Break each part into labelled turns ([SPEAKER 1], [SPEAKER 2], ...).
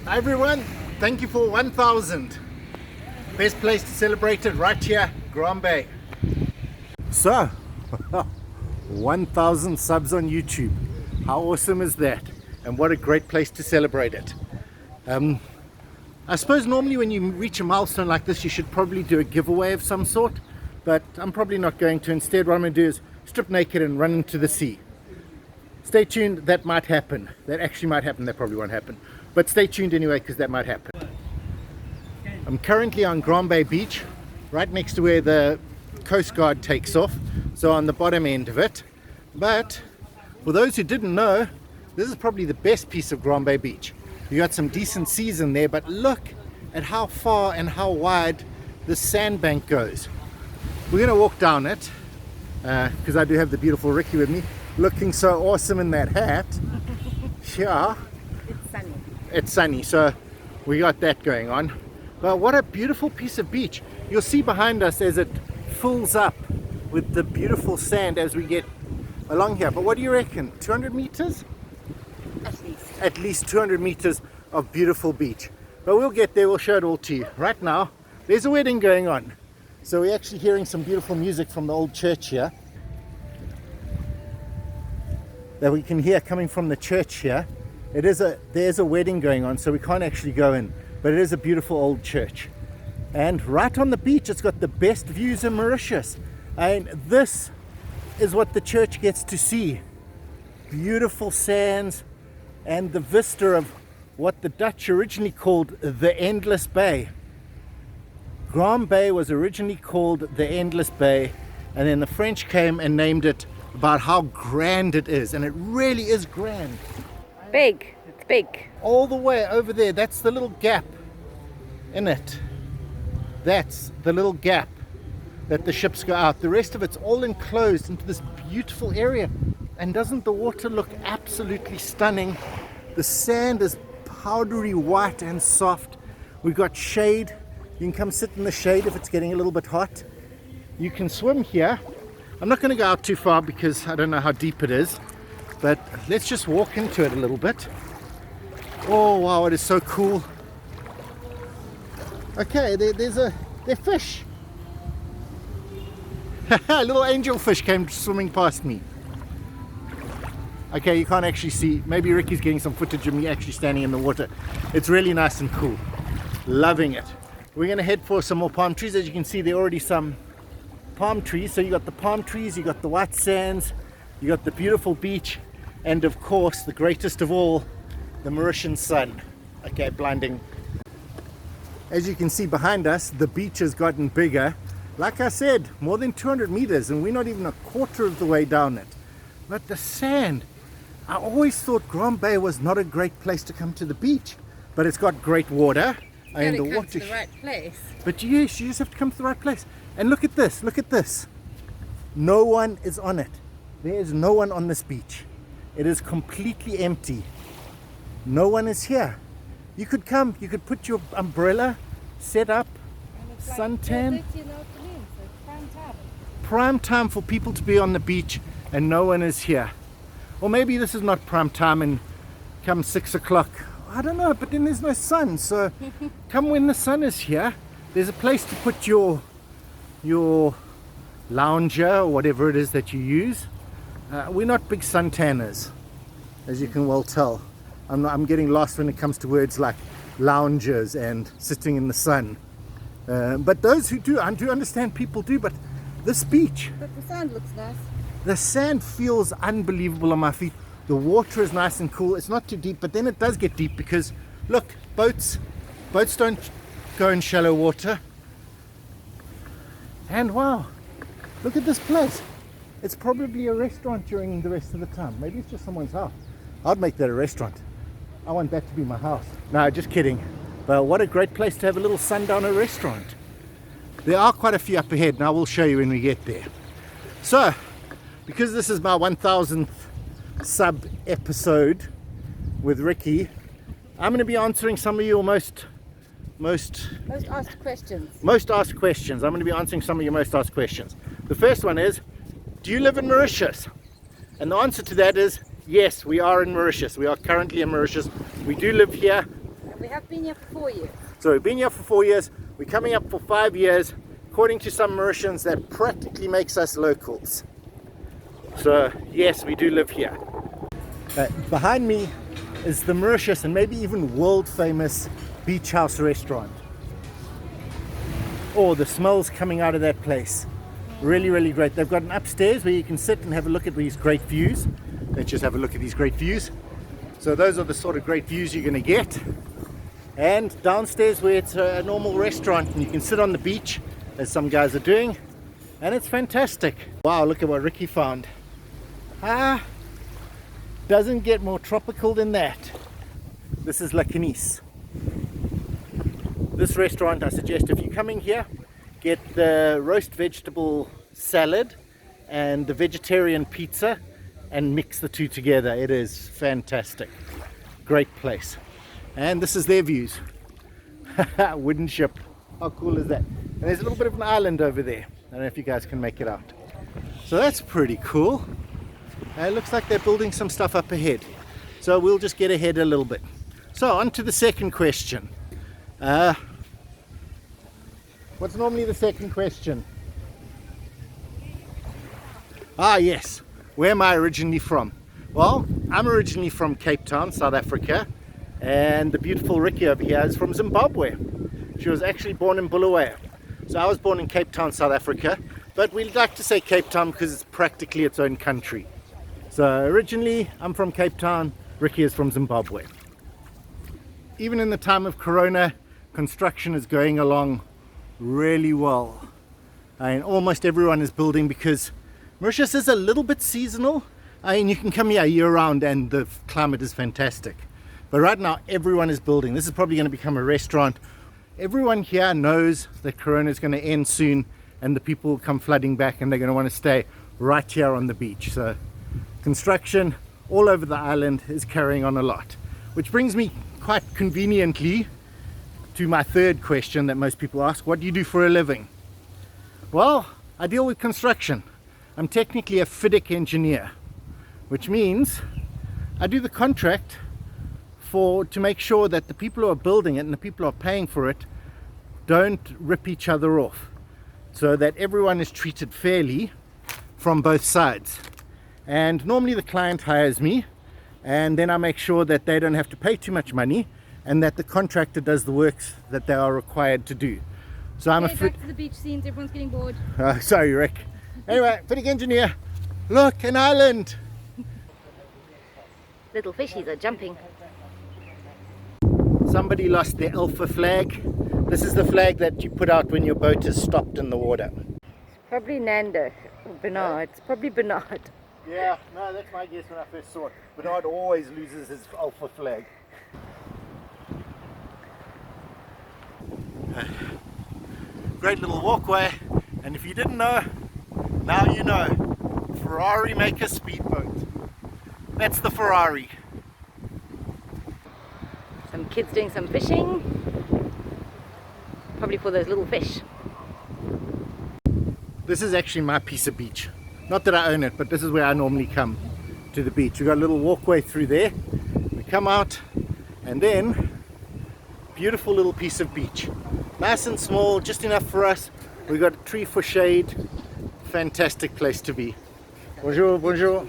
[SPEAKER 1] Hi everyone, thank you for 1000. Best place to celebrate it right here, Grand Baie. So, 1000 subs on YouTube. How awesome is that? And what a great place to celebrate it. I suppose normally when you reach a milestone like this, you should probably do a giveaway of some sort, but I'm probably not going to. Instead, what I'm going to do is strip naked and run into the sea. Stay tuned, that might happen. That actually might happen, that probably won't happen. But stay tuned anyway, because that might happen. I'm currently on Grand Baie Beach, right next to where the Coast Guard takes off, so on the bottom end of it. But for those who didn't know, this is probably the best piece of Grand Baie Beach. You got some decent seas in there, but look at how far and how wide the sandbank goes. We're going to walk down it, because I do have the beautiful Riki with me, looking so awesome in that hat. Yeah.
[SPEAKER 2] It's sunny.
[SPEAKER 1] It's sunny, so we got that going on. But what a beautiful piece of beach. You'll see behind us as it fills up with the beautiful sand as we get along here. But what do you reckon? 200 meters?
[SPEAKER 2] At least.
[SPEAKER 1] At least 200 meters of beautiful beach. But we'll get there, we'll show it all to you. Right now, there's a wedding going on. So we're actually hearing some beautiful music from the old church here, that we can hear coming from the church here. There's a wedding going on, so we can't actually go in, but it is a beautiful old church. And right on the beach, it's got the best views in Mauritius. And this is what the church gets to see. Beautiful sands and the vista of what the Dutch originally called the Endless Bay. Grand Baie was originally called the Endless Bay, and then the French came and named it about how grand it is, and it really is grand.
[SPEAKER 2] Big. It's big.
[SPEAKER 1] All the way over there, that's the little gap in it. That's the little gap that the ships go out. The rest of it's all enclosed into this beautiful area. And doesn't the water look absolutely stunning? The sand is powdery white and soft. We've got shade. You can come sit in the shade if it's getting a little bit hot. You can swim here. I'm not going to go out too far because I don't know how deep it is. But let's just walk into it a little bit. Oh wow, it is so cool. Okay, they're fish. A little angelfish came swimming past me. Okay, you can't actually see. Maybe Riki's getting some footage of me actually standing in the water. It's really nice and cool. Loving it. We're going to head for some more palm trees. As you can see, there are already some palm trees. So you got the palm trees, you got the white sands, you got the beautiful beach, and of course, the greatest of all, the Mauritian sun. Okay, blinding. As you can see behind us, the beach has gotten bigger. Like I said, more than 200 meters, and we're not even a quarter of the way down it. But the sand, I always thought Grand Baie was not a great place to come to the beach, but it's got great water.
[SPEAKER 2] And the water to the right place.
[SPEAKER 1] But yes, you just have to come to the right place. And look at this, look at this. No one is on it. There is no one on this beach. It is completely empty. No one is here. You could come, you could put your umbrella, set up, suntan. Prime time for people to be on the beach, and no one is here. Or maybe this is not prime time and come 6 o'clock. I don't know, but then there's no sun. So come when the sun is here. There's a place to put your lounger or whatever it is that you use. We're not big suntanners, as you can well tell. I'm getting lost when it comes to words like loungers and sitting in the sun. But those who do, I do understand people do, but this beach.
[SPEAKER 2] But the sand looks nice.
[SPEAKER 1] The sand feels unbelievable on my feet. The water is nice and cool. It's not too deep, but then it does get deep because, look, boats don't go in shallow water. And wow, look at this place. It's probably a restaurant during the rest of the time. Maybe it's just someone's house. I'd make that a restaurant. I want that to be my house. No, just kidding. But what a great place to have a little sundowner restaurant. There are quite a few up ahead, and I will show you when we get there. So, because this is my 1000th sub episode with Riki, I'm going to be answering some of your most
[SPEAKER 2] asked questions.
[SPEAKER 1] Most asked questions. I'm going to be answering some of your most asked questions. The first one is, do you live in Mauritius? And the answer to that is yes, we are in Mauritius. We are currently in Mauritius. We do live here.
[SPEAKER 2] We have been here for 4 years.
[SPEAKER 1] So we've been here for 4 years. We're coming up for 5 years, according to some Mauritians. That practically makes us locals. So yes, we do live here. Behind me is the Mauritius and maybe even world famous Beach House Restaurant. Oh, the smells coming out of that place. Really, really great. They've got an upstairs where you can sit and have a look at these great views. Let's just have a look at these great views. So those are the sort of great views you're going to get. And downstairs where it's a normal restaurant and you can sit on the beach, as some guys are doing. And it's fantastic. Wow, look at what Riki found. Doesn't get more tropical than that. This is Canisses. This restaurant, I suggest if you're coming here, get the roast vegetable salad and the vegetarian pizza and mix the two together. It is fantastic. Great place. And this is their views. Wooden ship. How cool is that? And there's a little bit of an island over there. I don't know if you guys can make it out. So that's pretty cool. It looks like they're building some stuff up ahead. So we'll just get ahead a little bit. So on to the second question. What's normally the second question? Yes. Where am I originally from? Well, I'm originally from Cape Town, South Africa. And the beautiful Riki over here is from Zimbabwe. She was actually born in Bulawayo. So I was born in Cape Town, South Africa. But we like to say Cape Town because it's practically its own country. So originally I'm from Cape Town, Riki is from Zimbabwe. Even in the time of Corona, construction is going along really well. And almost everyone is building because Mauritius is a little bit seasonal. You can come here year round and the climate is fantastic. But right now everyone is building. This is probably going to become a restaurant. Everyone here knows that Corona is going to end soon and the people will come flooding back and they're going to want to stay right here on the beach. So construction all over the island is carrying on a lot, which brings me quite conveniently to my third question that most people ask. What do you do for a living? Well, I deal with construction. I'm technically a FIDIC engineer, which means I do the contract to make sure that the people who are building it and the people who are paying for it don't rip each other off, so that everyone is treated fairly from both sides. And normally the client hires me and then I make sure that they don't have to pay too much money and that the contractor does the works that they are required to do. So I'm
[SPEAKER 2] back to the beach scenes, everyone's getting bored.
[SPEAKER 1] Sorry, Rick. Anyway, FIDIC engineer. Look, an island.
[SPEAKER 2] Little fishies are jumping.
[SPEAKER 1] Somebody lost their alpha flag. This is the flag that you put out when your boat is stopped in the water.
[SPEAKER 2] Probably Nando or Bernard. It's probably Bernard.
[SPEAKER 1] Yeah, no, that's my guess when I first saw it. Bernard always loses his alpha flag. Great little walkway, and if you didn't know, now you know. Ferrari make a speedboat. That's the Ferrari.
[SPEAKER 2] Some kids doing some fishing. Probably for those little fish.
[SPEAKER 1] This is actually my piece of beach. Not that I own it, but this is where I normally come to the beach. We've got a little walkway through there. We come out and then beautiful little piece of beach. Nice and small, just enough for us. We've got a tree for shade. Fantastic place to be. Bonjour, bonjour.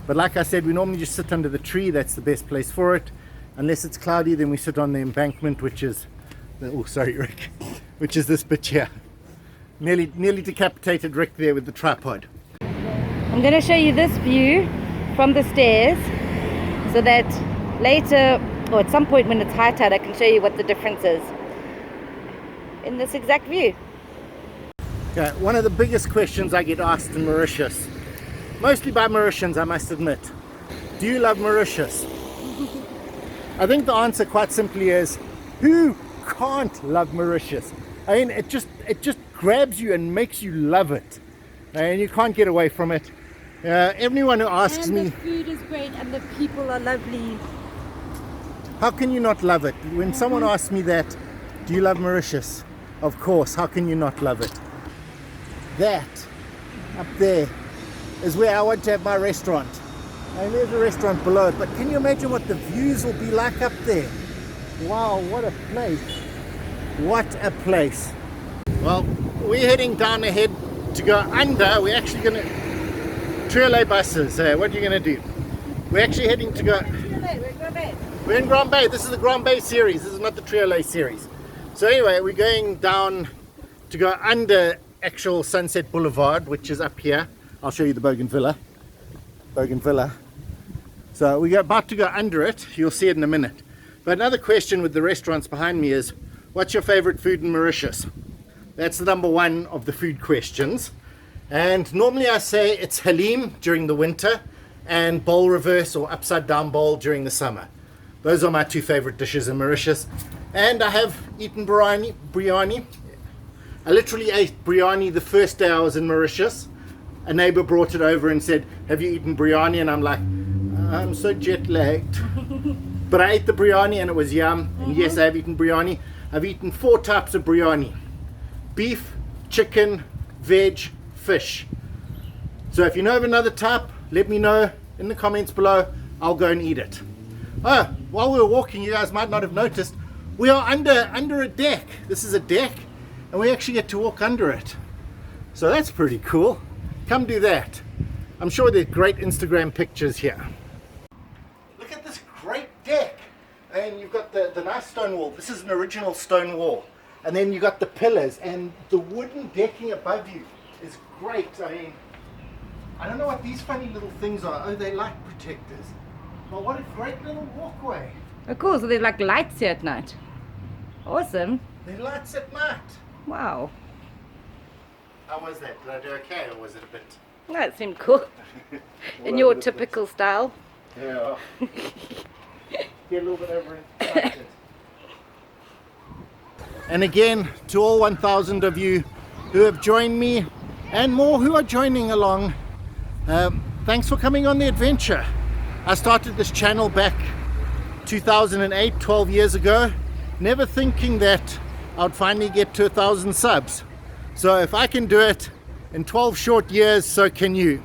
[SPEAKER 1] But like I said, we normally just sit under the tree. That's the best place for it. Unless it's cloudy, then we sit on the embankment, which is, oh sorry Rick, which is this bit here. Nearly decapitated Rick there with the tripod.
[SPEAKER 2] I'm going to show you this view from the stairs so that later, or at some point when it's high tide, I can show you what the difference is in this exact view.
[SPEAKER 1] Okay, one of the biggest questions I get asked in Mauritius, mostly by Mauritians I must admit, do you love Mauritius? I think the answer quite simply is, who can't love Mauritius? I mean, it just grabs you and makes you love it, and you can't get away from it. Everyone who asks me,
[SPEAKER 2] the food is great and the people are lovely.
[SPEAKER 1] How can you not love it? When someone asks me that, do you love Mauritius? Of course, how can you not love it? That up there is where I want to have my restaurant. And there's a restaurant below it, but can you imagine what the views will be like up there? Wow, what a place. What a place. Well, we're heading down ahead to go under. We're actually going to... Trio buses. What are you going to do? We're actually heading to go... We're in Grand Baie. This is the Grand Baie series. This is not the Trio series. So anyway, we're going down to go under actual Sunset Boulevard, which is up here. I'll show you the Bougainvillea. So we're about to go under it. You'll see it in a minute. But another question with the restaurants behind me is, what's your favorite food in Mauritius? That's the number one of the food questions. And normally I say it's halim during the winter and bowl reverse or upside down bowl during the summer. Those are my two favorite dishes in Mauritius. And I have eaten Briani. I literally ate Briani the first day I was in Mauritius. A neighbor brought it over and said, have you eaten Briani? And I'm like, I'm so jet lagged. But I ate the Briani and it was yum. And yes, I have eaten Briani. I've eaten 4 types of Briani: beef, chicken, veg, fish. So if you know of another type, let me know in the comments below. I'll go and eat it. Oh, while we were walking, you guys might not have noticed, we are under a deck. This is a deck and we actually get to walk under it. So that's pretty cool. Come do that. I'm sure there's great Instagram pictures here. Look at this great deck. And you've got the nice stone wall. This is an original stone wall. And then you've got the pillars, and the wooden decking above you is great. I mean, I don't know what these funny little things are. Oh, they're light protectors. But what a great little walkway.
[SPEAKER 2] Oh, cool. So there's like lights here at night. Awesome.
[SPEAKER 1] They're lights at night.
[SPEAKER 2] Wow.
[SPEAKER 1] How was that? Did I do okay, or was it a bit...
[SPEAKER 2] No, it seemed cool. In your typical style.
[SPEAKER 1] Yeah. Get a little bit overexcited. And again, to all 1,000 of you who have joined me, and more who are joining along, thanks for coming on the adventure. I started this channel back 2008, 12 years ago, never thinking that I'd finally get to 1,000 subs. So if I can do it in 12 short years, so can you.